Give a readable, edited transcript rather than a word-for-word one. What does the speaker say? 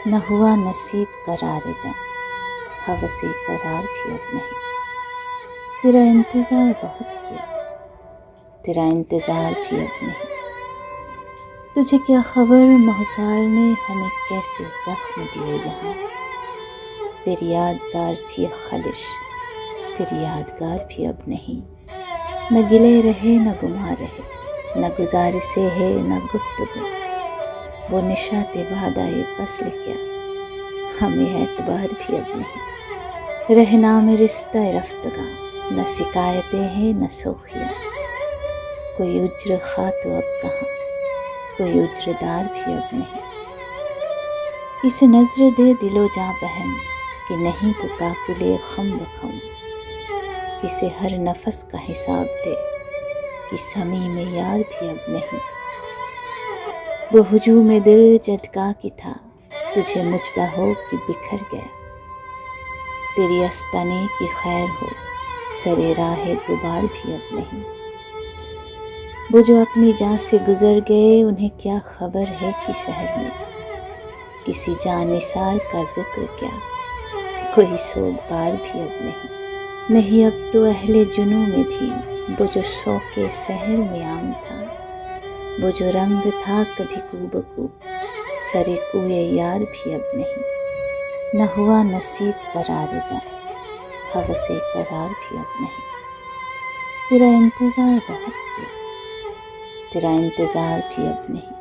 نہ ہوا نصیب قرار جاں، ہوس قرار بھی اب نہیں۔ تیرا انتظار بہت کیا، تیرا انتظار بھی اب نہیں۔ تجھے کیا خبر محسال نے ہمیں کیسے زخم دیے یہاں۔ تیری یادگار تھی خلش، تیری یادگار بھی اب نہیں۔ نہ گلے رہے نہ گما رہے، نہ گزارشیں ہے نہ گفتگو۔ وہ نشاط وعدۂ وصل کیا، ہمیں اعتبار بھی اب نہیں۔ رہنا میں رشتہ رفتگاں، نہ شکایتیں ہیں نہ سوخیاں۔ کوئی اجر خواہ تو اب کہاں، کوئی اجر دار بھی اب نہیں۔ اسے نظر دے دل و جاں بہم کہ نہیں تو کاکلے خم بخم۔ کسے ہر نفس کا حساب دے کہ صمیم یار بھی اب نہیں۔ وہ ہجوم دل جدگاہ کی تھا، تجھے مجدہ ہو کہ بکھر گیا۔ تیری استانے کی خیر ہو، سرے راہ غبار بھی اب نہیں۔ وہ جو اپنی جان سے گزر گئے، انہیں کیا خبر ہے کہ شہر میں کسی جان نثار کا ذکر کیا، کوئی سوگ بار بھی اب نہیں۔ نہیں اب تو اہل جنوں میں بھی وہ جو شوق سحر میں عام تھا، وہ جو رنگ تھا کبھی کو بکو، سرے کوئے یار بھی اب نہیں۔ نہ ہوا نصیب قرار جاں، ہوس قرار بھی اب نہیں۔ تیرا انتظار بہت کیا، تیرا انتظار بھی اب نہیں۔